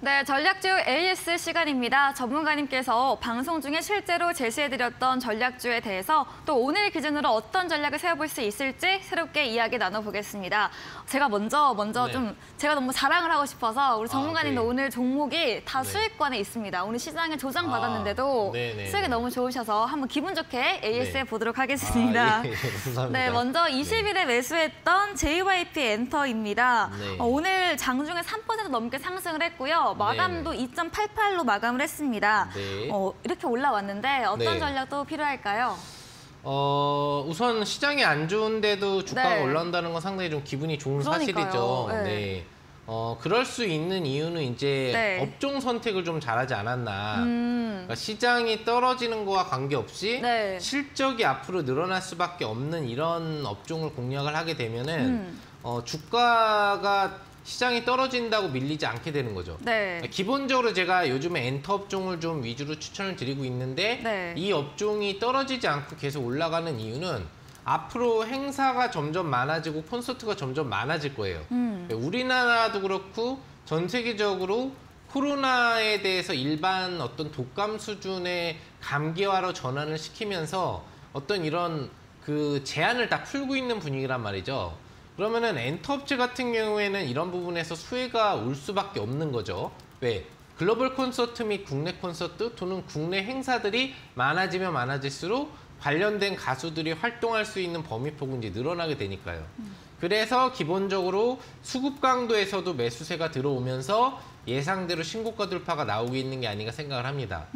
네, 전략주 AS 시간입니다. 전문가님께서 방송 중에 실제로 제시해드렸던 전략주에 대해서 또 오늘 기준으로 어떤 전략을 세워볼 수 있을지 새롭게 이야기 나눠보겠습니다. 제가 먼저 네. 좀 제가 너무 자랑을 하고 싶어서 우리 전문가님도 네. 오늘 종목이 다 네. 수익권에 있습니다. 오늘 시장에 조장받았는데도 수익이 너무 좋으셔서 한번 기분 좋게 AS 해보도록 하겠습니다. 예, 감사합니다. 네, 먼저 20일에 매수했던 JYP 엔터입니다. 네. 오늘 장중에 3% 넘게 상승을 했고요. 마감도 2.88로 마감을 했습니다. 네. 이렇게 올라왔는데 어떤 네. 전략도 필요할까요? 우선 시장이 안 좋은데도 주가가 네. 올라온다는 건 상당히 좀 기분이 좋은 그러니까요. 사실이죠. 네. 네. 그럴 수 있는 이유는 이제 네. 업종 선택을 좀 잘하지 않았나. 그러니까 시장이 떨어지는 거와 관계없이 네. 실적이 앞으로 늘어날 수밖에 없는 이런 업종을 공략을 하게 되면은 주가가 시장이 떨어진다고 밀리지 않게 되는 거죠. 네. 기본적으로 제가 요즘에 엔터 업종을 좀 위주로 추천을 드리고 있는데 네. 이 업종이 떨어지지 않고 계속 올라가는 이유는 앞으로 행사가 점점 많아지고 콘서트가 점점 많아질 거예요. 우리나라도 그렇고 전 세계적으로 코로나에 대해서 일반 어떤 독감 수준의 감기화로 전환을 시키면서 어떤 이런 그 제한을 다 풀고 있는 분위기란 말이죠. 그러면은 엔터업체 같은 경우에는 이런 부분에서 수혜가 올 수밖에 없는 거죠. 왜? 글로벌 콘서트 및 국내 콘서트 또는 국내 행사들이 많아지면 많아질수록 관련된 가수들이 활동할 수 있는 범위폭은 이제 늘어나게 되니까요. 그래서 기본적으로 수급 강도에서도 매수세가 들어오면서 예상대로 신고가 돌파가 나오고 있는 게 아닌가 생각을 합니다.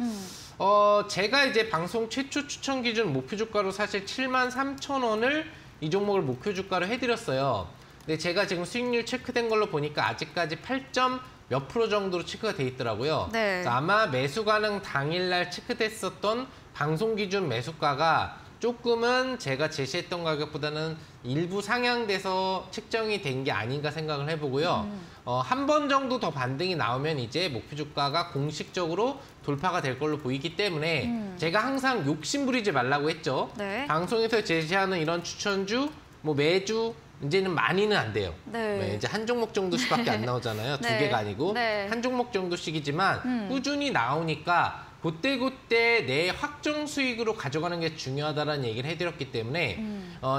제가 이제 방송 최초 추천 기준 목표 주가로 사실 73,000원을 이 종목을 목표 주가로 해드렸어요. 근데 제가 지금 수익률 체크된 걸로 보니까 아직까지 8점 몇 프로 정도로 체크가 돼 있더라고요. 네. 그래서 아마 매수 가능 당일날 체크됐었던 방송 기준 매수가가 조금은 제가 제시했던 가격보다는 일부 상향돼서 책정이 된 게 아닌가 생각을 해보고요. 한 번 정도 더 반등이 나오면 이제 목표 주가가 공식적으로 돌파가 될 걸로 보이기 때문에 제가 항상 욕심 부리지 말라고 했죠. 네. 방송에서 제시하는 이런 추천주 뭐 매주 이제는 많이는 안 돼요. 네. 이제 한 종목 정도씩밖에 안 나오잖아요. 네. 두 개가 아니고 네. 한 종목 정도씩이지만 꾸준히 나오니까 그때 내 확정 수익으로 가져가는 게 중요하다는 얘기를 해드렸기 때문에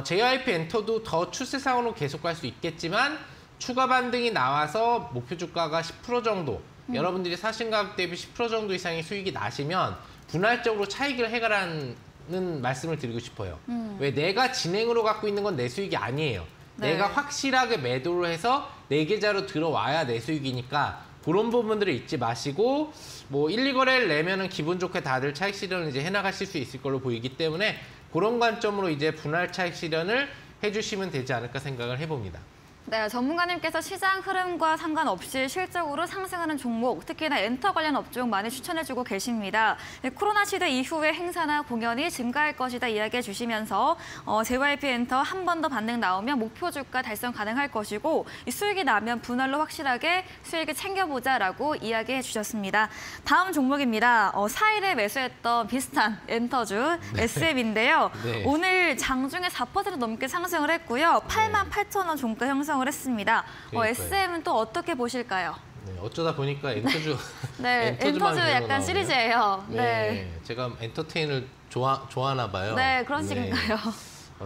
JYP 엔터도 더 추세상으로 계속 갈 수 있겠지만 추가 반등이 나와서 목표 주가가 10% 정도 여러분들이 사신 가격 대비 10% 정도 이상의 수익이 나시면 분할적으로 차익을 해가라는 말씀을 드리고 싶어요. 왜 내가 진행으로 갖고 있는 건 내 수익이 아니에요. 네. 내가 확실하게 매도를 해서 내 계좌로 들어와야 내 수익이니까 그런 부분들을 잊지 마시고 뭐 1, 2거래를 내면은 기분 좋게 다들 차익 실현을 이제 해나가실 수 있을 걸로 보이기 때문에 그런 관점으로 이제 분할 차익 실현을 해주시면 되지 않을까 생각을 해봅니다. 네, 전문가님께서 시장 흐름과 상관없이 실적으로 상승하는 종목, 특히나 엔터 관련 업종 많이 추천해주고 계십니다. 네, 코로나 시대 이후에 행사나 공연이 증가할 것이다 이야기해 주시면서 JYP 엔터 한 번 더 반등 나오면 목표 주가 달성 가능할 것이고 이 수익이 나면 분할로 확실하게 수익을 챙겨보자라고 이야기해 주셨습니다. 다음 종목입니다. 4일에 매수했던 비슷한 엔터주 SM인데요. 네. 오늘 장중에 4% 넘게 상승을 했고요. 88,000원 종가 형성 을 했습니다. 그러니까요. SM은 또 어떻게 보실까요? 네, 어쩌다 보니까 엔터주 네, 엔터주 약간 시리즈예요. 네, 제가 엔터테인을 좋아하나 봐요. 네, 그런 식인가요?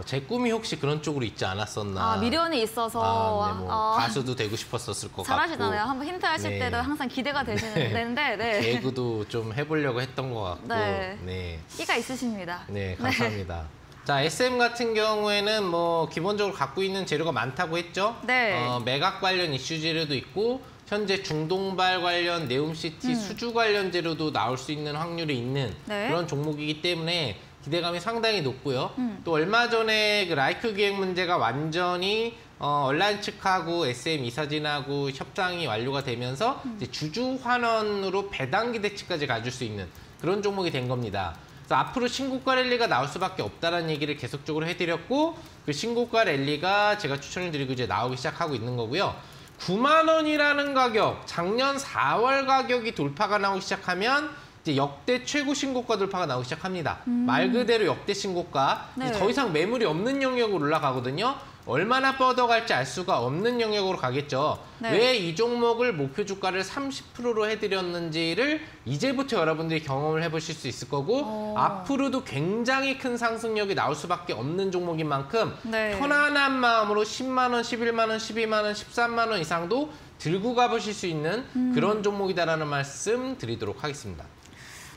제 꿈이 혹시 그런 쪽으로 있지 않았었나. 미련이 있어서. 네, 뭐 가수도 되고 싶었었을 것 잘하시잖아요. 같고. 한번 힌트 하실 네. 때도 항상 기대가 되시는데. 네. 개그도 좀 해보려고 했던 것 같고. 네. 네. 끼가 있으십니다. 네, 감사합니다. 자, SM 같은 경우에는 뭐 기본적으로 갖고 있는 재료가 많다고 했죠. 네. 매각 관련 이슈 재료도 있고 현재 중동발 관련 네옴시티 수주 관련 재료도 나올 수 있는 확률이 있는 네. 그런 종목이기 때문에 기대감이 상당히 높고요. 또 얼마 전에 그 라이크 기획 문제가 완전히 얼라인 측하고 SM 이사진하고 협상이 완료가 되면서 이제 주주 환원으로 배당 기대치까지 가질 수 있는 그런 종목이 된 겁니다. 그래서 앞으로 신고가 랠리가 나올 수밖에 없다는 얘기를 계속적으로 해드렸고 그 신고가 랠리가 제가 추천을 드리고 이제 나오기 시작하고 있는 거고요. 9만 원이라는 가격, 작년 4월 가격이 돌파가 나오기 시작하면 이제 역대 최고 신고가 돌파가 나오기 시작합니다. 말 그대로 역대 신고가. 네. 더 이상 매물이 없는 영역으로 올라가거든요. 얼마나 뻗어갈지 알 수가 없는 영역으로 가겠죠. 네. 왜 이 종목을 목표 주가를 30%로 해드렸는지를 이제부터 여러분들이 경험을 해보실 수 있을 거고 앞으로도 굉장히 큰 상승력이 나올 수밖에 없는 종목인 만큼 네. 편안한 마음으로 10만 원, 11만 원, 12만 원, 13만 원 이상도 들고 가보실 수 있는 그런 종목이다라는 말씀 드리도록 하겠습니다.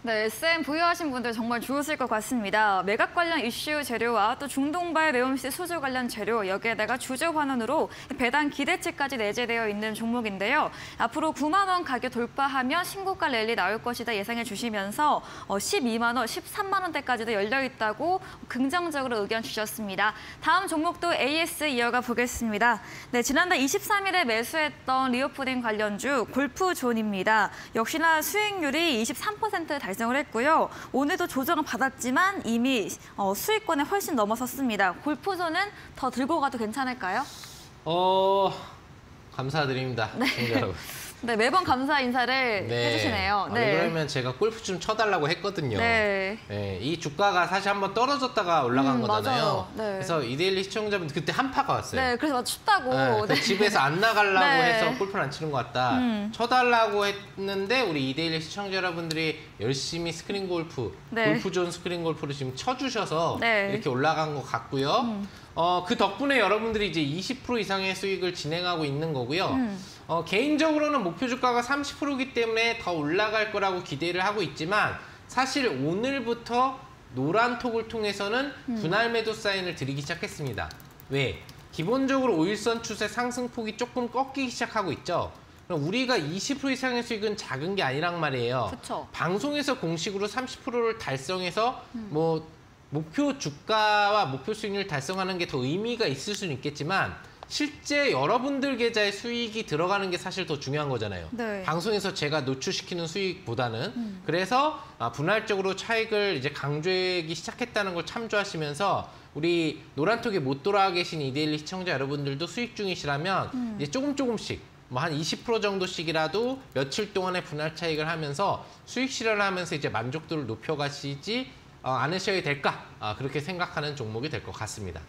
네, SM 보유하신 분들 정말 좋으실 것 같습니다. 매각 관련 이슈 재료와 또 중동발 매운시 수주 관련 재료, 여기에다가 주주 환원으로 배당 기대치까지 내재되어 있는 종목인데요. 앞으로 9만 원 가격 돌파하면 신고가 랠리 나올 것이다 예상해 주시면서 12만 원, 13만 원대까지도 열려 있다고 긍정적으로 의견 주셨습니다. 다음 종목도 AS 이어가 보겠습니다. 네, 지난달 23일에 매수했던 리오푸딩 관련주 골프존입니다. 역시나 수익률이 23% 달성을 했고요. 오늘도 조정을 받았지만 이미 수익권에 훨씬 넘어섰습니다. 골프존은 더 들고 가도 괜찮을까요? 감사드립니다. 시청자 여러분. 네, 매번 감사 인사를 해주시네요. 네. 그러면 제가 골프 좀 쳐달라고 했거든요. 네. 네, 이 주가가 사실 한번 떨어졌다가 올라간 거잖아요. 맞아요. 네. 그래서 이데일리 시청자분들 그때 한파가 왔어요. 네, 그래서 춥다고. 네, 그래서 집에서 안 나가려고 네. 해서 골프를 안 치는 것 같다. 쳐달라고 했는데 우리 이데일리 시청자 여러분들이 열심히 스크린 골프, 네. 골프존 스크린 골프를 지금 쳐주셔서 네. 이렇게 올라간 것 같고요. 그 덕분에 여러분들이 이제 20% 이상의 수익을 진행하고 있는 거고요. 개인적으로는 목표 주가가 30%이기 때문에 더 올라갈 거라고 기대를 하고 있지만 사실 오늘부터 노란톡을 통해서는 분할 매도 사인을 드리기 시작했습니다. 왜? 기본적으로 5일선 추세 상승폭이 조금 꺾이기 시작하고 있죠. 그럼 우리가 20% 이상의 수익은 작은 게 아니란 말이에요. 그쵸. 방송에서 공식으로 30%를 달성해서 뭐 목표 주가와 목표 수익률 달성하는 게 더 의미가 있을 수는 있겠지만 실제 여러분들 계좌에 수익이 들어가는 게 사실 더 중요한 거잖아요. 네. 방송에서 제가 노출시키는 수익보다는 그래서 분할적으로 차익을 이제 강조하기 시작했다는 걸 참조하시면서 우리 노란톡에 못 돌아와 계신 이데일리 시청자 여러분들도 수익 중이시라면 이제 조금씩 뭐 한 20% 정도씩이라도 며칠 동안의 분할 차익을 하면서 수익 실현을 하면서 이제 만족도를 높여가시지 않으셔야 될까 그렇게 생각하는 종목이 될 것 같습니다.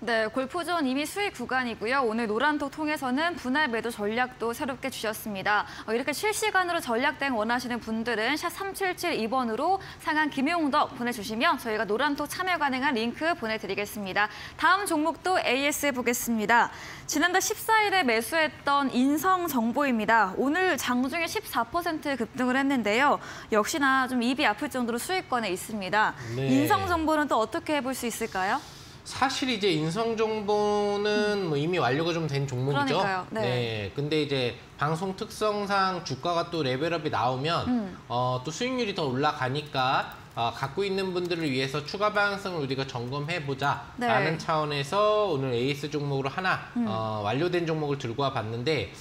네, 골프존 이미 수익 구간이고요. 오늘 노란톡 통해서는 분할 매도 전략도 새롭게 주셨습니다. 이렇게 실시간으로 전략 대응 원하시는 분들은 샵 3772번으로 상한 김용덕 보내주시면 저희가 노란톡 참여 가능한 링크 보내드리겠습니다. 다음 종목도 AS 보겠습니다. 지난달 14일에 매수했던 인성정보입니다. 오늘 장중에 14% 급등을 했는데요. 역시나 좀 입이 아플 정도로 수익권에 있습니다. 네. 인성정보는 또 어떻게 해볼 수 있을까요? 사실 이제 인성정보는 뭐 이미 완료가 좀 된 종목이죠. 그러니까요. 네. 근데 이제 방송 특성상 주가가 또 레벨업이 나오면 또 수익률이 더 올라가니까 갖고 있는 분들을 위해서 추가 방향성을 우리가 점검해보자 라는 차원에서 오늘 AS 종목으로 하나 완료된 종목을 들고 와봤는데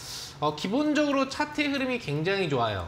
기본적으로 차트의 흐름이 굉장히 좋아요.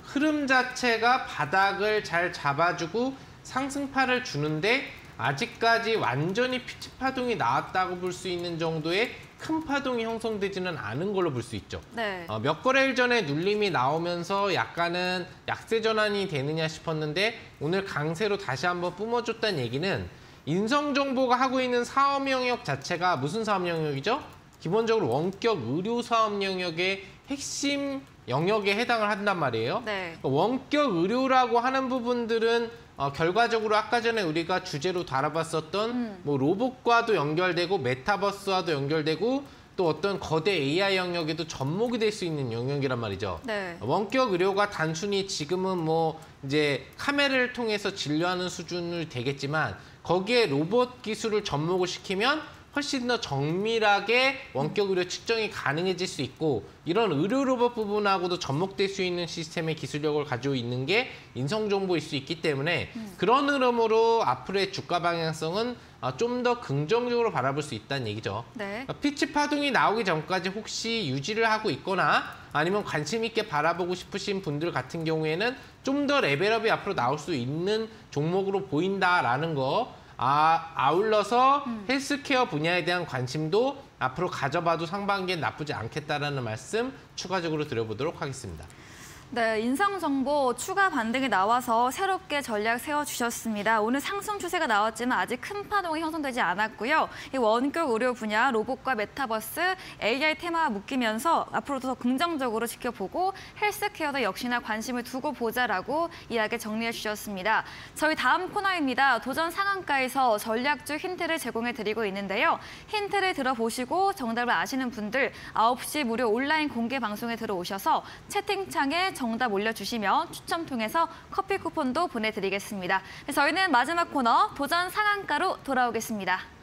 흐름 자체가 바닥을 잘 잡아주고 상승파를 주는데 아직까지 완전히 피치 파동이 나왔다고 볼 수 있는 정도의 큰 파동이 형성되지는 않은 걸로 볼 수 있죠. 네. 몇 거래일 전에 눌림이 나오면서 약간은 약세 전환이 되느냐 싶었는데 오늘 강세로 다시 한번 뿜어줬다는 얘기는 인성정보가 하고 있는 사업 영역 자체가 무슨 사업 영역이죠? 기본적으로 원격 의료 사업 영역의 핵심 영역에 해당을 한단 말이에요. 네. 원격 의료라고 하는 부분들은 결과적으로 아까 전에 우리가 주제로 다뤄봤었던 뭐 로봇과도 연결되고 메타버스와도 연결되고 또 어떤 거대 AI 영역에도 접목이 될 수 있는 영역이란 말이죠. 네. 원격 의료가 단순히 지금은 뭐 이제 카메라를 통해서 진료하는 수준을 되겠지만 거기에 로봇 기술을 접목을 시키면 훨씬 더 정밀하게 원격 의료 측정이 가능해질 수 있고 이런 의료 로봇 부분하고도 접목될 수 있는 시스템의 기술력을 가지고 있는 게 인성정보일 수 있기 때문에 그런 흐름으로 앞으로의 주가 방향성은 좀 더 긍정적으로 바라볼 수 있다는 얘기죠. 네. 피치 파동이 나오기 전까지 혹시 유지를 하고 있거나 아니면 관심 있게 바라보고 싶으신 분들 같은 경우에는 좀 더 레벨업이 앞으로 나올 수 있는 종목으로 보인다라는 거 아울러서 헬스케어 분야에 대한 관심도 앞으로 가져봐도 상반기엔 나쁘지 않겠다라는 말씀 추가적으로 드려보도록 하겠습니다. 네, 인상정보 추가 반등이 나와서 새롭게 전략 세워주셨습니다. 오늘 상승 추세가 나왔지만 아직 큰 파동이 형성되지 않았고요. 이 원격 의료 분야, 로봇과 메타버스, AI 테마와 묶이면서 앞으로도 더 긍정적으로 지켜보고 헬스케어도 역시나 관심을 두고 보자라고 이야기 정리해 주셨습니다. 저희 다음 코너입니다. 도전 상한가에서 전략주 힌트를 제공해 드리고 있는데요. 힌트를 들어보시고 정답을 아시는 분들 9시 무료 온라인 공개 방송에 들어오셔서 채팅창에 정답 올려주시면 추첨 통해서 커피 쿠폰도 보내드리겠습니다. 저희는 마지막 코너 도전 상한가로 돌아오겠습니다.